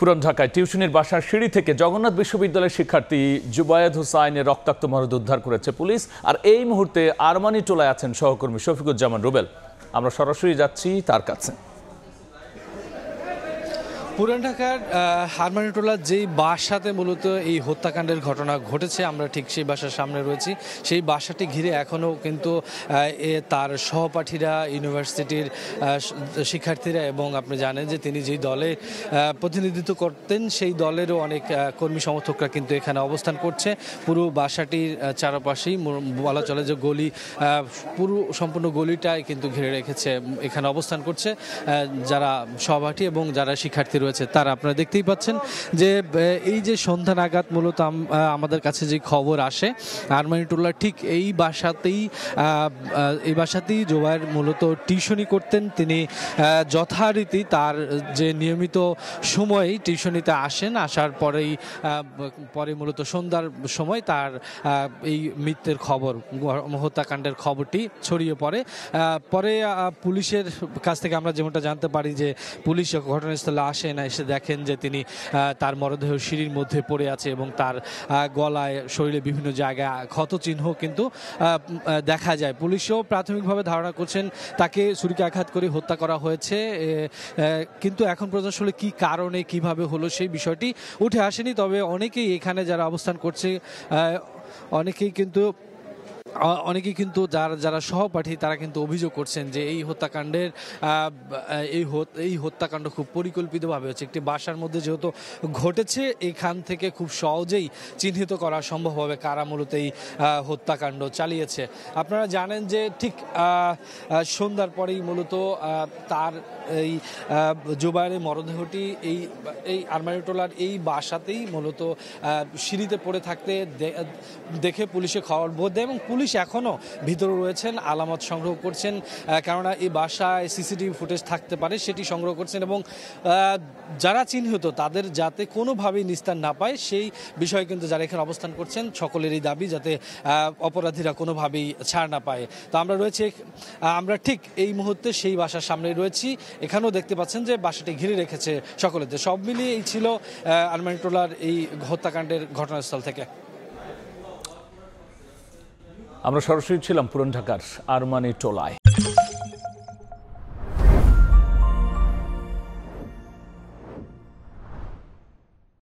পুরান ঢাকায় টিউশনির বাসার সিঁড়ি থেকে জগন্নাথ বিশ্ববিদ্যালয়ের শিক্ষার্থী জুবায়েদ হোসাইনের রক্তাক্ত মরদেহ উদ্ধার করেছে পুলিশ। আর এই মুহূর্তে আরমানি টোলায় আছেন সহকর্মী শফিকুজ্জামান রুবেল। আমরা সরাসরি যাচ্ছি তার কাছে। পুরান ঢাকার আরমানিটোলার যেই বাসাতে মূলত এই হত্যাকাণ্ডের ঘটনা ঘটেছে, আমরা ঠিক সেই বাসার সামনে রয়েছি। সেই বাসাটি ঘিরে এখনও কিন্তু তার সহপাঠীরা, ইউনিভার্সিটির শিক্ষার্থীরা এবং আপনি জানেন যে তিনি যেই দলে প্রতিনিধিত্ব করতেন সেই দলেরও অনেক কর্মী সমর্থকরা কিন্তু এখানে অবস্থান করছে। পুরো বাসাটির চারপাশেই বলা চলে যে গলি, পুরো সম্পূর্ণ গলিটাই কিন্তু ঘিরে রেখেছে, এখানে অবস্থান করছে যারা সহপাঠী এবং যারা শিক্ষার্থী রয়েছে তারা। আপনারা দেখতেই পাচ্ছেন যে এই যে সন্ধ্যা নাগাদ মূলত আমাদের কাছে যে খবর আসে, আরমানিটোলার ঠিক এই বাসাতেই জুবায়ের মূলত টিউশনি করতেন। তিনি যথারীতি তার যে নিয়মিত সময়েই টিউশনিতে আসেন, আসার পরে মূলত সন্ধ্যার সময় তার এই মৃত্যুর খবর, হত্যাকাণ্ডের খবরটি ছড়িয়ে পড়ে। পরে পুলিশের কাছ থেকে আমরা যেমনটা জানতে পারি যে পুলিশ ঘটনাস্থলে আসে না, এসে দেখেন যে তিনি তার মরদেহ সিঁড়ির মধ্যে পড়ে আছে এবং তার গলায়, শরীরে বিভিন্ন জায়গায় ক্ষত চিহ্ন কিন্তু দেখা যায়। পুলিশও প্রাথমিকভাবে ধারণা করছেন তাকে ছুরিকাঘাত করে হত্যা করা হয়েছে, কিন্তু এখন পর্যন্ত আসলে কী কারণে, কিভাবে হলো সেই বিষয়টি উঠে আসেনি। তবে অনেকেই এখানে যারা অবস্থান করছে অনেকেই কিন্তু যারা সহপাঠী তারা কিন্তু অভিযোগ করছেন যে এই হত্যাকাণ্ডের এই হত্যাকাণ্ড খুব পরিকল্পিতভাবে হচ্ছে। একটি বাসার মধ্যে যেহেতু ঘটেছে, এখান থেকে খুব সহজেই চিহ্নিত করা সম্ভব হবে কারা মূলত এই হত্যাকাণ্ড চালিয়েছে। আপনারা জানেন যে ঠিক সন্ধ্যার পরেই মূলত তার এই জুবায়েরের মরদেহটি এই আরমানিটোলার এই বাসাতেই মূলত সিঁড়িতে পড়ে থাকতে দেখে পুলিশে খবর দেয় এবং পুলিশ এখনও ভিতরে রয়েছেন, আলামত সংগ্রহ করছেন, কেননা এই বাসায় সিসিটিভি ফুটেজ থাকতে পারে সেটি সংগ্রহ করছেন এবং যারা চিহ্নিত তাদের যাতে কোনোভাবেই নিস্তার না পায় সেই বিষয়ে কিন্তু যারা এখানে অবস্থান করছেন সকলেরই দাবি যাতে অপরাধীরা কোনোভাবেই ছাড় না পায়। তো আমরা ঠিক এই মুহূর্তে সেই বাসার সামনে রয়েছি। এখানেও দেখতে পাচ্ছেন যে বাসাটি ঘিরে রেখেছে সকলেতে। সব মিলিয়ে এই ছিল আরমানিটোলার এই হত্যাকাণ্ডের ঘটনাস্থল থেকে। আমরা সরাসরি ছিলাম পুরান ঢাকার আরমানিটোলায়।